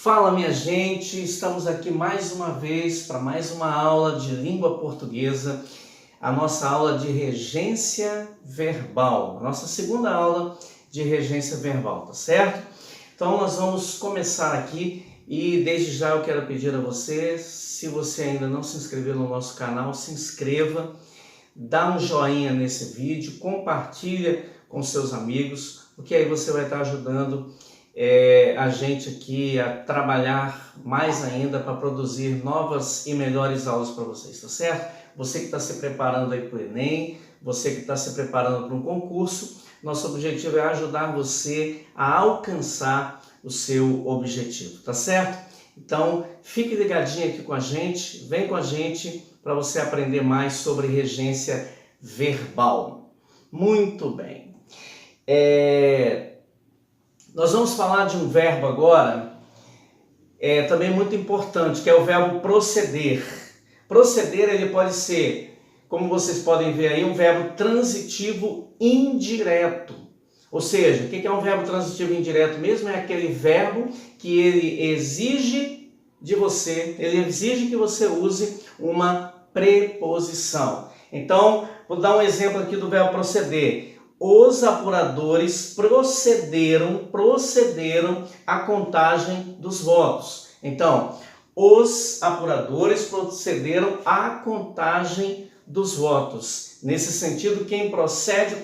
Fala, minha gente, estamos aqui mais uma vez para mais uma aula de língua portuguesa, a nossa aula de regência verbal, a nossa segunda aula de regência verbal, tá certo? Então nós vamos começar aqui e desde já eu quero pedir a você, se você ainda não se inscreveu no nosso canal, se inscreva, dá um joinha nesse vídeo, compartilha com seus amigos, porque aí você vai estar ajudando a gente aqui a trabalhar mais ainda para produzir novas e melhores aulas para vocês, tá certo? Você que está se preparando aí para o Enem, você que está se preparando para um concurso, nosso objetivo é ajudar você a alcançar o seu objetivo, tá certo? Então, fique ligadinho aqui com a gente, vem com a gente para você aprender mais sobre regência verbal. Muito bem. Nós vamos falar de um verbo agora, também muito importante, que é o verbo proceder. Proceder, ele pode ser, como vocês podem ver aí, um verbo transitivo indireto. Ou seja, o que é um verbo transitivo indireto mesmo? É aquele verbo que ele exige de você, ele exige que você use uma preposição. Então, vou dar um exemplo aqui do verbo proceder. Os apuradores procederam à contagem dos votos. Então, os apuradores procederam à contagem dos votos. Nesse sentido, quem procede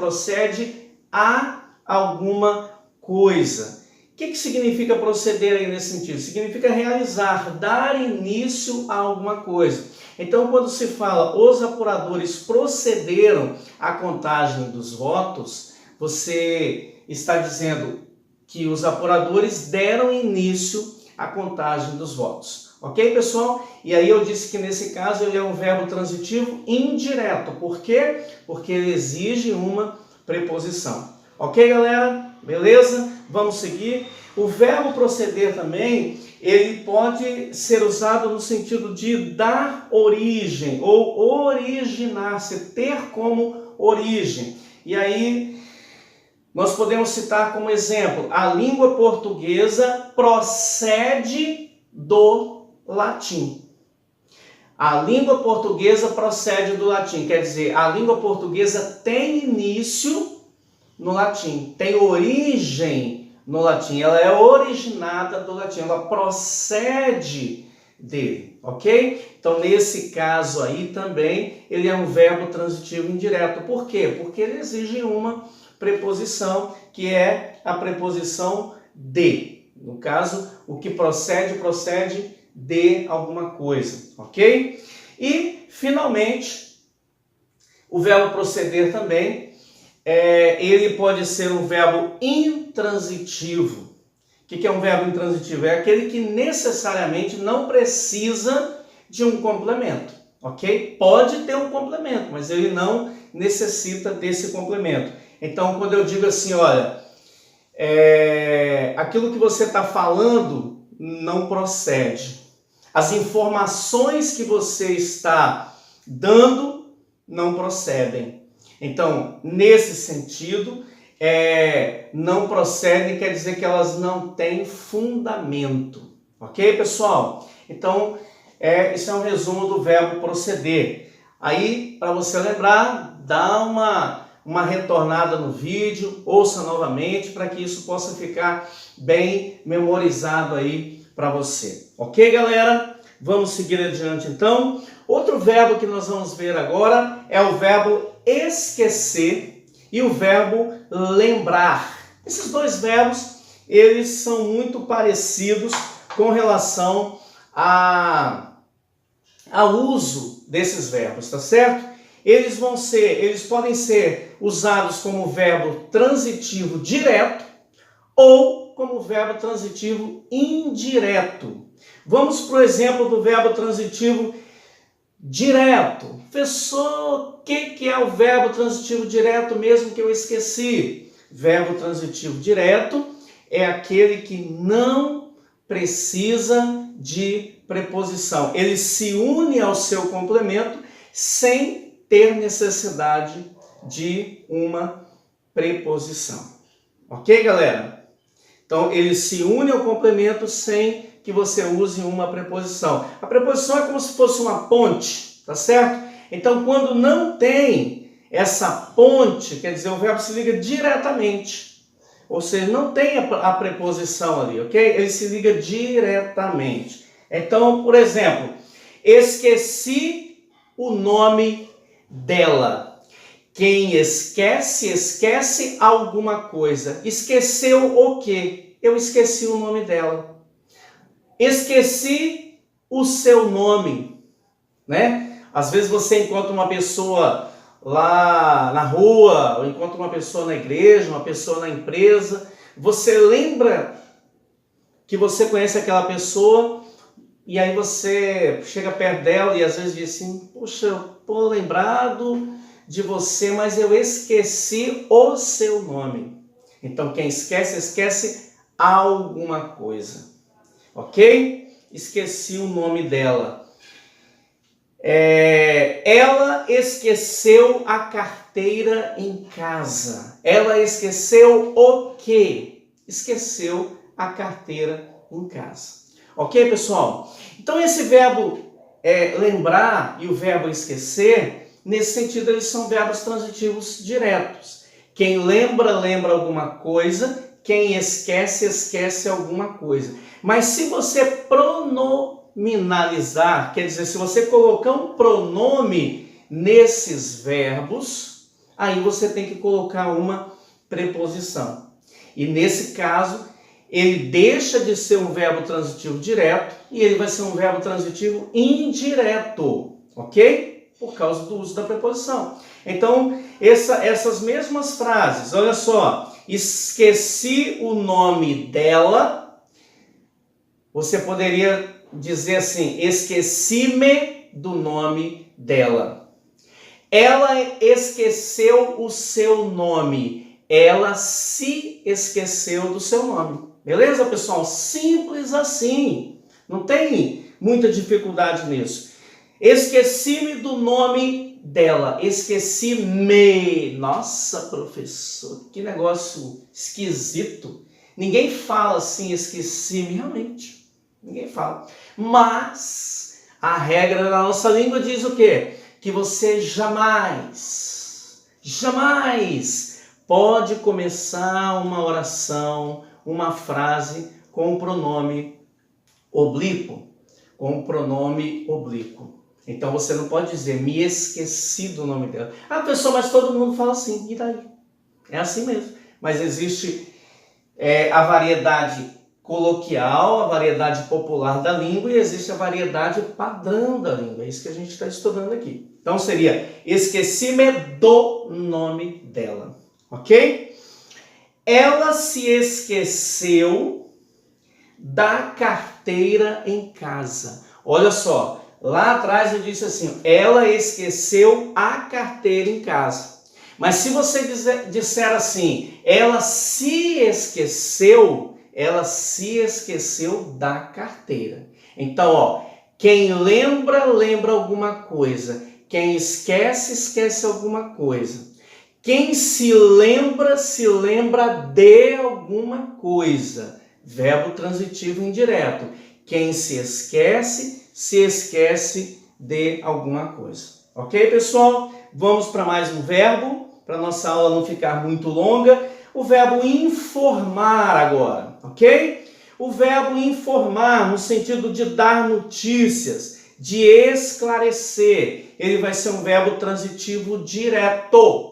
a alguma coisa. O que significa proceder aí nesse sentido? Significa realizar, dar início a alguma coisa. Então, quando se fala os apuradores procederam à contagem dos votos, você está dizendo que os apuradores deram início à contagem dos votos. Ok, pessoal? E aí eu disse que nesse caso ele é um verbo transitivo indireto. Por quê? Porque ele exige uma preposição. Ok, galera? Beleza? Vamos seguir. O verbo proceder também, ele pode ser usado no sentido de dar origem ou originar-se, ter como origem. E aí nós podemos citar como exemplo, a língua portuguesa procede do latim. A língua portuguesa procede do latim, quer dizer, a língua portuguesa tem início no latim, tem origem no latim, ela é originada do latim, ela procede dele, ok? Então, nesse caso aí também, ele é um verbo transitivo indireto. Por quê? Porque ele exige uma preposição, que é a preposição de. No caso, o que procede de alguma coisa, ok? E, finalmente, o verbo proceder também, ele pode ser um verbo intransitivo. O que é um verbo intransitivo? É aquele que necessariamente não precisa de um complemento, ok? Pode ter um complemento, mas ele não necessita desse complemento. Então, quando eu digo assim, olha, aquilo que você está falando não procede. As informações que você está dando não procedem. Então, nesse sentido, não procedem quer dizer que elas não têm fundamento. Ok, pessoal? Então, esse é um resumo do verbo proceder. Aí, para você lembrar, dá uma retornada no vídeo, ouça novamente, para que isso possa ficar bem memorizado aí para você. Ok, galera? Vamos seguir adiante, então. Outro verbo que nós vamos ver agora é o verbo esquecer e o verbo lembrar. Esses dois verbos, eles são muito parecidos com relação ao uso desses verbos, tá certo? Eles podem ser usados como verbo transitivo direto ou como verbo transitivo indireto. Vamos para o exemplo do verbo transitivo direto. Professor, o que é o verbo transitivo direto mesmo que eu esqueci? Verbo transitivo direto é aquele que não precisa de preposição. Ele se une ao seu complemento sem ter necessidade de uma preposição. Ok, galera? Então, ele se une ao complemento sem que você use uma preposição. A preposição é como se fosse uma ponte, tá certo? Então, quando não tem essa ponte, quer dizer, o verbo se liga diretamente. Ou seja, não tem a preposição ali, ok? Ele se liga diretamente. Então, por exemplo, esqueci o nome dela. Quem esquece, esquece alguma coisa. Esqueceu o quê? Eu esqueci o nome dela. Esqueci o seu nome, né? Às vezes você encontra uma pessoa lá na rua, ou encontra uma pessoa na igreja, uma pessoa na empresa. Você lembra que você conhece aquela pessoa e aí você chega perto dela e às vezes diz assim, poxa, eu tô lembrado de você, mas eu esqueci o seu nome. Então, quem esquece, esquece alguma coisa. Ok? Esqueci o nome dela. Ela esqueceu a carteira em casa. Ela esqueceu o quê? Esqueceu a carteira em casa. Ok, pessoal? Então, esse verbo lembrar e o verbo esquecer, nesse sentido, eles são verbos transitivos diretos. Quem lembra, lembra alguma coisa. Quem esquece, esquece alguma coisa. Mas se você pronominalizar, quer dizer, se você colocar um pronome nesses verbos, aí você tem que colocar uma preposição. E nesse caso, ele deixa de ser um verbo transitivo direto e ele vai ser um verbo transitivo indireto, ok? Por causa do uso da preposição. Então, essas mesmas frases, olha só, esqueci o nome dela, você poderia dizer assim, esqueci-me do nome dela. Ela esqueceu o seu nome, ela se esqueceu do seu nome. Beleza, pessoal? Simples assim, não tem muita dificuldade nisso. Esqueci-me do nome dela, esqueci-me. Nossa, professor, que negócio esquisito. Ninguém fala assim, esqueci-me, realmente. Ninguém fala. Mas a regra da nossa língua diz o quê? Que você jamais pode começar uma oração, uma frase com o pronome oblíquo. Com o pronome oblíquo. Então você não pode dizer, me esqueci do nome dela. Ah, pessoal, mas todo mundo fala assim, e daí? É assim mesmo. Mas existe a variedade coloquial, a variedade popular da língua e existe a variedade padrão da língua. É isso que a gente está estudando aqui. Então seria, esqueci-me do nome dela. Ok? Ela se esqueceu da carteira em casa. Olha só, lá atrás eu disse assim, ela esqueceu a carteira em casa. Mas se você disser assim, ela se esqueceu da carteira. Então, ó, quem lembra, lembra alguma coisa. Quem esquece, esquece alguma coisa. Quem se lembra de alguma coisa. Verbo transitivo indireto. Quem se esquece de alguma coisa. Ok, pessoal? Vamos para mais um verbo, para nossa aula não ficar muito longa. O verbo informar agora, ok? O verbo informar no sentido de dar notícias, de esclarecer. Ele vai ser um verbo transitivo direto.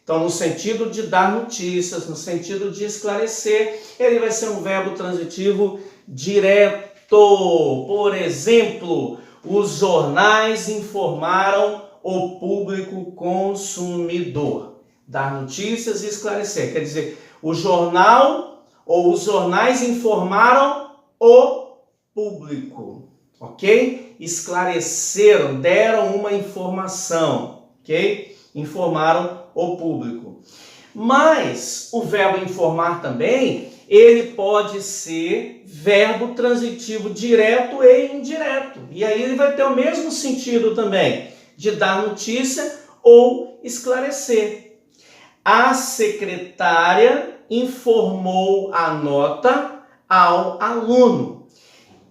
Então, no sentido de dar notícias, no sentido de esclarecer, ele vai ser um verbo transitivo direto. Por exemplo, os jornais informaram o público consumidor. Dar notícias e esclarecer. Quer dizer, o jornal ou os jornais informaram o público. Ok? Esclareceram, deram uma informação. Ok? Informaram o público. Mas o verbo informar também, ele pode ser verbo transitivo direto e indireto. E aí ele vai ter o mesmo sentido também, de dar notícia ou esclarecer. A secretária informou a nota ao aluno.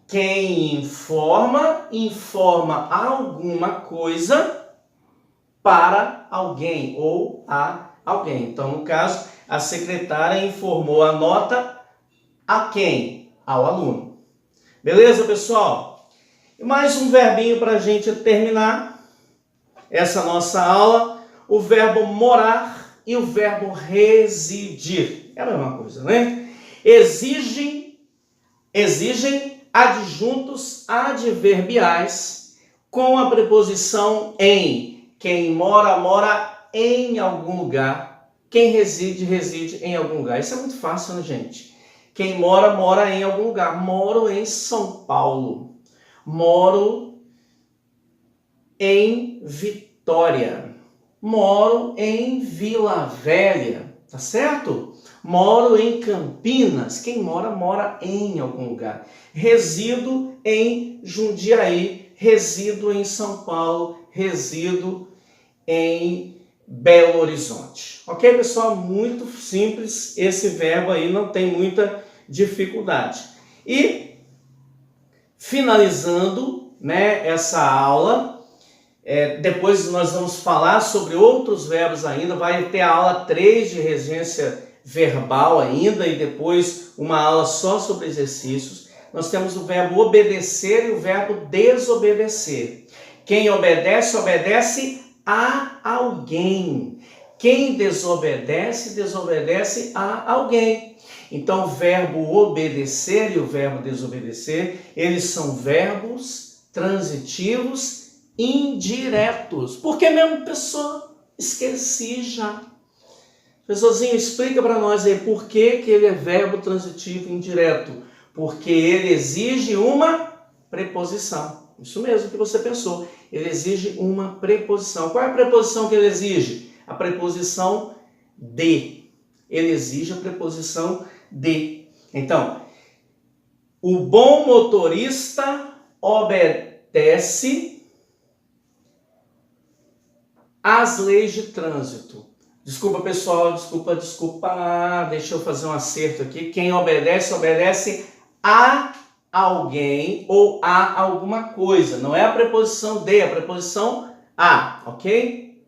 Quem informa, informa alguma coisa para alguém ou a alguém. Então, no caso, a secretária informou a nota a quem? Ao aluno. Beleza, pessoal? E mais um verbinho para a gente terminar essa nossa aula. O verbo morar e o verbo residir. É a mesma coisa, né? Exigem adjuntos adverbiais com a preposição em. Quem mora, mora em algum lugar. Quem reside, reside em algum lugar. Isso é muito fácil, né, gente? Quem mora, mora em algum lugar. Moro em São Paulo. Moro em Vitória. Moro em Vila Velha. Tá certo? Moro em Campinas. Quem mora, mora em algum lugar. Resido em Jundiaí. Resido em São Paulo. Resido em Belo Horizonte. Ok, pessoal? Muito simples. Esse verbo aí não tem muita dificuldade. E finalizando, né, essa aula, depois nós vamos falar sobre outros verbos ainda. Vai ter a aula 3 de regência verbal ainda e depois uma aula só sobre exercícios. Nós temos o verbo obedecer e o verbo desobedecer. Quem obedece, obedece a alguém. Quem desobedece, desobedece a alguém. Então, o verbo obedecer e o verbo desobedecer, eles são verbos transitivos indiretos. Por que mesmo, pessoa? Esqueci já. Pessoalzinho, explica para nós aí por que ele é verbo transitivo indireto. Porque ele exige uma preposição. Isso mesmo que você pensou. Ele exige uma preposição. Qual é a preposição que ele exige? A preposição de. Ele exige a preposição de. Então, o bom motorista obedece às leis de trânsito. Desculpa, pessoal, desculpa. Deixa eu fazer um acerto aqui. Quem obedece, obedece a alguém ou a alguma coisa. Não é a preposição de, é a preposição a, ok?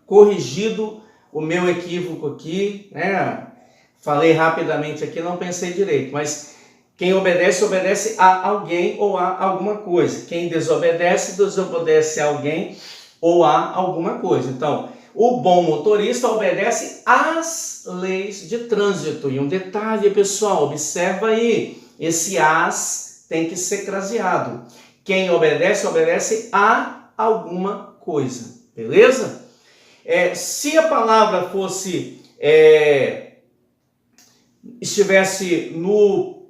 Corrigido o meu equívoco aqui, né? Falei rapidamente aqui, não pensei direito, mas quem obedece, obedece a alguém ou a alguma coisa. Quem desobedece, desobedece a alguém ou a alguma coisa. Então, o bom motorista obedece às leis de trânsito. E um detalhe, pessoal, observa aí. Esse as tem que ser craseado. Quem obedece, obedece a alguma coisa. Beleza? Se a palavra fosse... estivesse no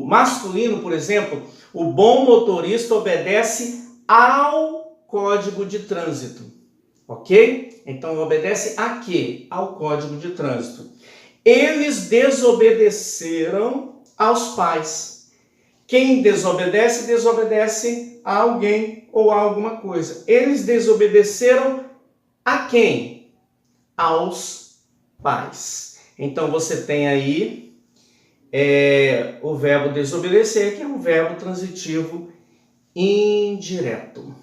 masculino, por exemplo, o bom motorista obedece ao código de trânsito. Ok? Então, obedece a quê? Ao código de trânsito. Eles desobedeceram aos pais. Quem desobedece, desobedece a alguém ou a alguma coisa. Eles desobedeceram a quem? Aos pais. Então, você tem aí o verbo desobedecer, que é um verbo transitivo indireto.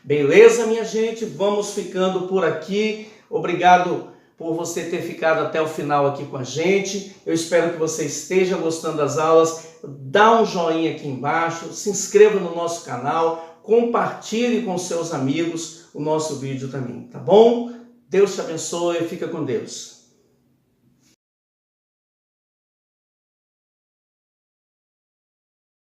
Beleza, minha gente? Vamos ficando por aqui. Obrigado por você ter ficado até o final aqui com a gente. Eu espero que você esteja gostando das aulas. Dá um joinha aqui embaixo, se inscreva no nosso canal, compartilhe com seus amigos o nosso vídeo também, tá bom? Deus te abençoe, fica com Deus.